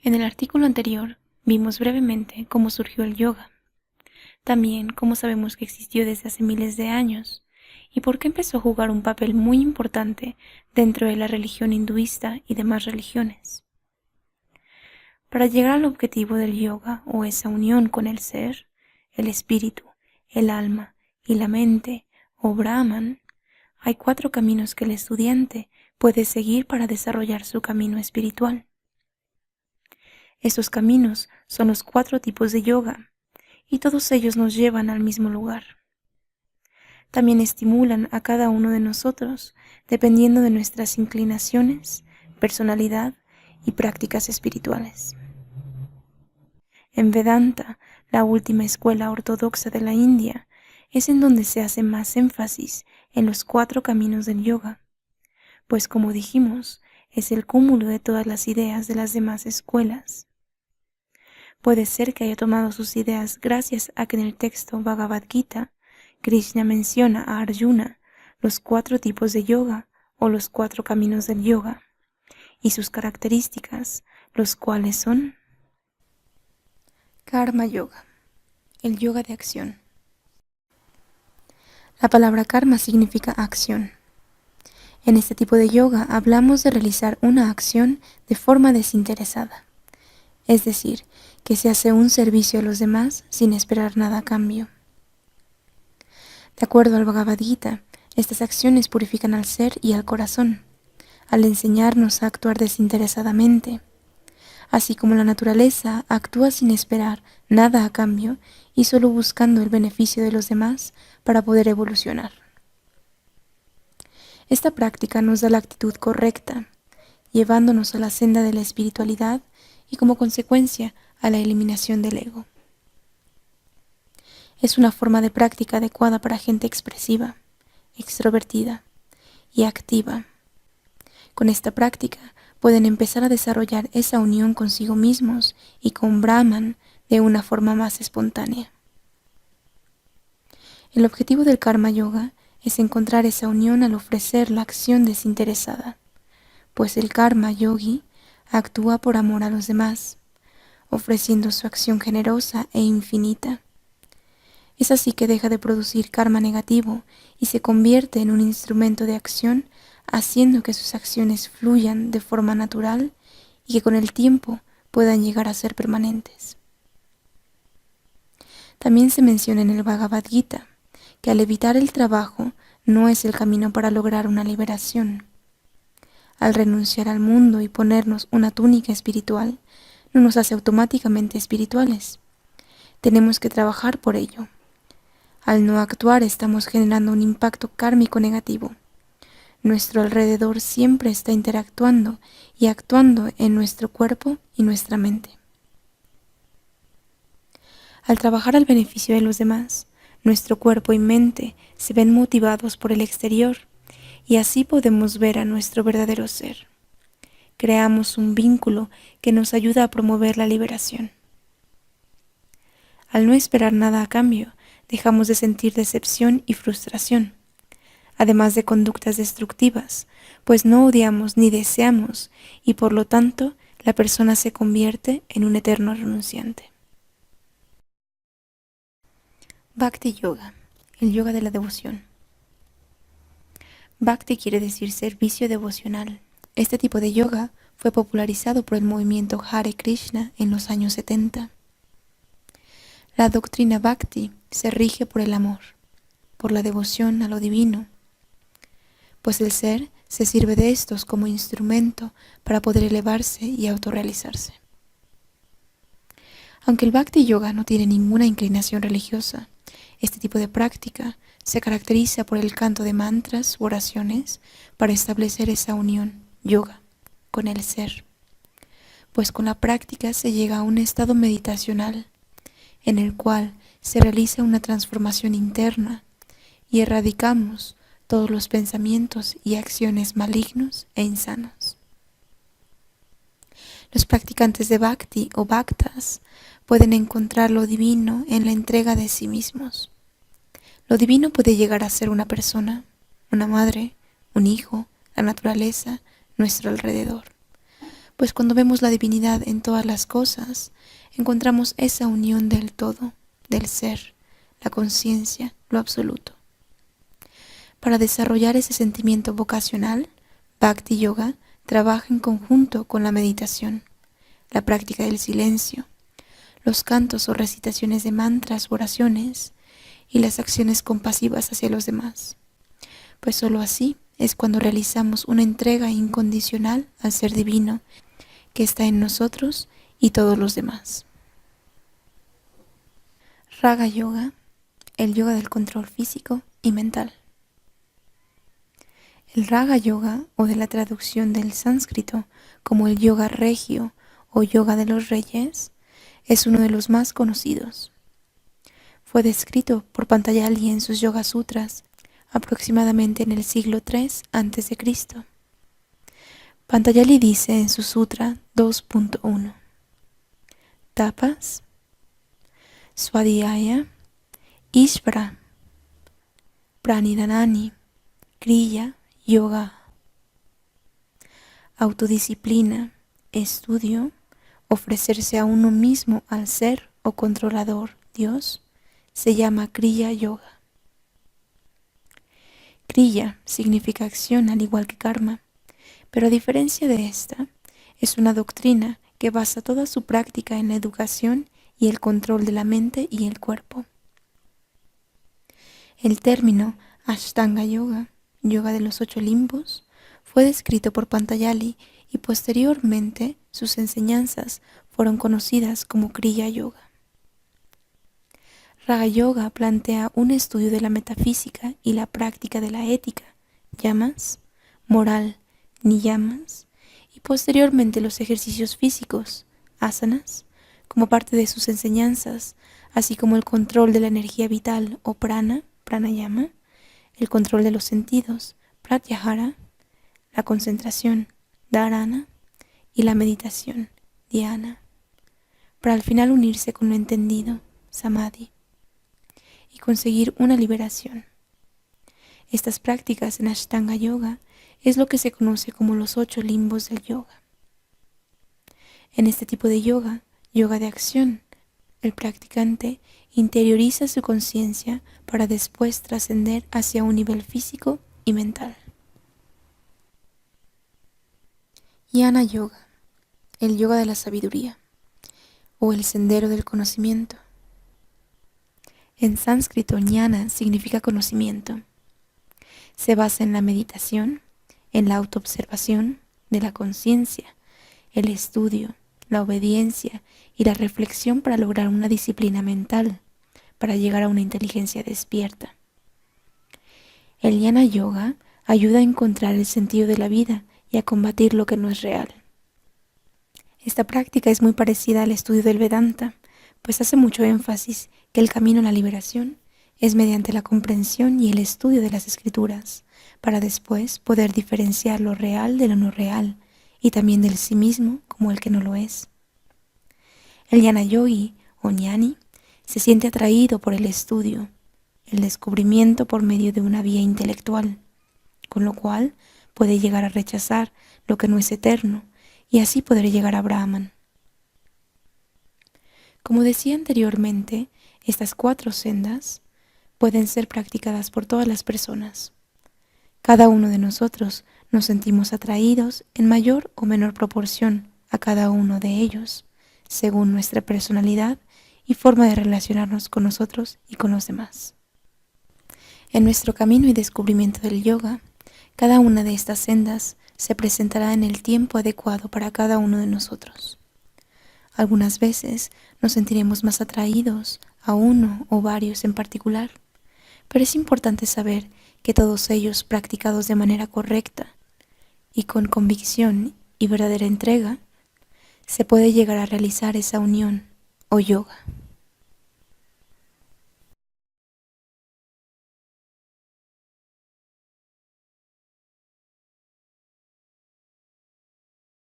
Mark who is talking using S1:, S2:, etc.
S1: En el artículo anterior vimos brevemente cómo surgió el yoga, también cómo sabemos que existió desde hace miles de años y por qué empezó a jugar un papel muy importante dentro de la religión hinduista y demás religiones. Para llegar al objetivo del yoga o esa unión con el ser, el espíritu, el alma y la mente o Brahman, hay 4 caminos que el estudiante puede seguir para desarrollar su camino espiritual. Estos caminos son los 4 tipos de yoga y todos ellos nos llevan al mismo lugar. También estimulan a cada uno de nosotros dependiendo de nuestras inclinaciones, personalidad y prácticas espirituales. En Vedanta, la última escuela ortodoxa de la India, es en donde se hace más énfasis en los 4 caminos del yoga, pues como dijimos, es el cúmulo de todas las ideas de las demás escuelas. Puede ser que haya tomado sus ideas gracias a que en el texto Bhagavad Gita, Krishna menciona a Arjuna los 4 tipos de yoga o los 4 caminos del yoga, y sus características, los cuales son Karma Yoga, el yoga de acción. La palabra karma significa acción. En este tipo de yoga hablamos de realizar una acción de forma desinteresada, es decir, que se hace un servicio a los demás sin esperar nada a cambio. De acuerdo al Bhagavad Gita, estas acciones purifican al ser y al corazón, al enseñarnos a actuar desinteresadamente, así como la naturaleza actúa sin esperar nada a cambio y solo buscando el beneficio de los demás para poder evolucionar. Esta práctica nos da la actitud correcta, llevándonos a la senda de la espiritualidad y como consecuencia a la eliminación del ego. Es una forma de práctica adecuada para gente expresiva, extrovertida y activa. Con esta práctica pueden empezar a desarrollar esa unión consigo mismos y con Brahman de una forma más espontánea. El objetivo del Karma Yoga es encontrar esa unión al ofrecer la acción desinteresada, pues el Karma Yogi actúa por amor a los demás, ofreciendo su acción generosa e infinita. Es así que deja de producir karma negativo y se convierte en un instrumento de acción, haciendo que sus acciones fluyan de forma natural y que con el tiempo puedan llegar a ser permanentes. También se menciona en el Bhagavad Gita que al evitar el trabajo no es el camino para lograr una liberación. Al renunciar al mundo y ponernos una túnica espiritual, no nos hace automáticamente espirituales. Tenemos que trabajar por ello. Al no actuar estamos generando un impacto kármico negativo. Nuestro alrededor siempre está interactuando y actuando en nuestro cuerpo y nuestra mente. Al trabajar al beneficio de los demás, nuestro cuerpo y mente se ven motivados por el exterior y así podemos ver a nuestro verdadero ser. Creamos un vínculo que nos ayuda a promover la liberación. Al no esperar nada a cambio, dejamos de sentir decepción y frustración, además de conductas destructivas, pues no odiamos ni deseamos y por lo tanto la persona se convierte en un eterno renunciante. Bhakti Yoga, el yoga de la devoción. Bhakti quiere decir servicio devocional. Este tipo de yoga fue popularizado por el movimiento Hare Krishna en los años 70. La doctrina Bhakti se rige por el amor, por la devoción a lo divino, pues el ser se sirve de estos como instrumento para poder elevarse y autorrealizarse. Aunque el Bhakti Yoga no tiene ninguna inclinación religiosa, este tipo de práctica se caracteriza por el canto de mantras u oraciones para establecer esa unión, yoga, con el ser, pues con la práctica se llega a un estado meditacional en el cual se realiza una transformación interna y erradicamos todos los pensamientos y acciones malignos e insanos. Los practicantes de Bhakti o Bhaktas pueden encontrar lo divino en la entrega de sí mismos. Lo divino puede llegar a ser una persona, una madre, un hijo, la naturaleza, nuestro alrededor. pues cuando vemos la divinidad en todas las cosas, encontramos esa unión del todo, del ser, la conciencia, lo absoluto. Para desarrollar ese sentimiento vocacional, Bhakti Yoga trabaja en conjunto con la meditación, la práctica del silencio, los cantos o recitaciones de mantras o oraciones y las acciones compasivas hacia los demás, pues sólo así es cuando realizamos una entrega incondicional al ser divino que está en nosotros y todos los demás. Raga Yoga, el yoga del control físico y mental. El Raga Yoga, o de la traducción del sánscrito como el yoga regio o yoga de los reyes, es uno de los más conocidos. Fue descrito por Patanjali en sus Yoga Sutras aproximadamente en el siglo III a.C. Patanjali dice en su Sutra 2.1: Tapas, Swadhyaya, Ishvara, Pranidhanani, Kriya, Yoga. Autodisciplina, estudio, ofrecerse a uno mismo al ser o controlador, Dios, se llama Kriya Yoga. Kriya significa acción al igual que karma, pero a diferencia de esta, es una doctrina que basa toda su práctica en la educación y el control de la mente y el cuerpo. El término Ashtanga Yoga, yoga de los 8 limbos, fue descrito por Patanjali y posteriormente sus enseñanzas fueron conocidas como Kriya Yoga. Raga Yoga plantea un estudio de la metafísica y la práctica de la ética, yamas, moral, niyamas, y posteriormente los ejercicios físicos, asanas, como parte de sus enseñanzas, así como el control de la energía vital o prana, pranayama, el control de los sentidos, pratyahara, la concentración, dharana, y la meditación, dhyana, para al final unirse con lo entendido, samadhi, y conseguir una liberación. Estas prácticas en Ashtanga Yoga es lo que se conoce como los 8 limbos del yoga. En este tipo de yoga, yoga de acción, el practicante interioriza su conciencia para después trascender hacia un nivel físico y mental. Jnana Yoga, el yoga de la sabiduría, o el sendero del conocimiento. En sánscrito, jnana significa conocimiento. Se basa en la meditación, en la autoobservación de la conciencia, el estudio, la obediencia y la reflexión para lograr una disciplina mental, para llegar a una inteligencia despierta. El Jnana Yoga ayuda a encontrar el sentido de la vida y a combatir lo que no es real. Esta práctica es muy parecida al estudio del Vedanta, pues hace mucho énfasis que el camino a la liberación es mediante la comprensión y el estudio de las escrituras, para después poder diferenciar lo real de lo no real y también del sí mismo como el que no lo es. El Jnana Yogi o Jnani se siente atraído por el estudio, el descubrimiento por medio de una vía intelectual, con lo cual puede llegar a rechazar lo que no es eterno y así poder llegar a Brahman. Como decía anteriormente, estas 4 sendas pueden ser practicadas por todas las personas. Cada uno de nosotros nos sentimos atraídos en mayor o menor proporción a cada uno de ellos, según nuestra personalidad y forma de relacionarnos con nosotros y con los demás. En nuestro camino y descubrimiento del yoga, cada una de estas sendas se presentará en el tiempo adecuado para cada uno de nosotros. Algunas veces nos sentiremos más atraídos a uno o varios en particular, pero es importante saber que todos ellos practicados de manera correcta y con convicción y verdadera entrega, se puede llegar a realizar esa unión o yoga.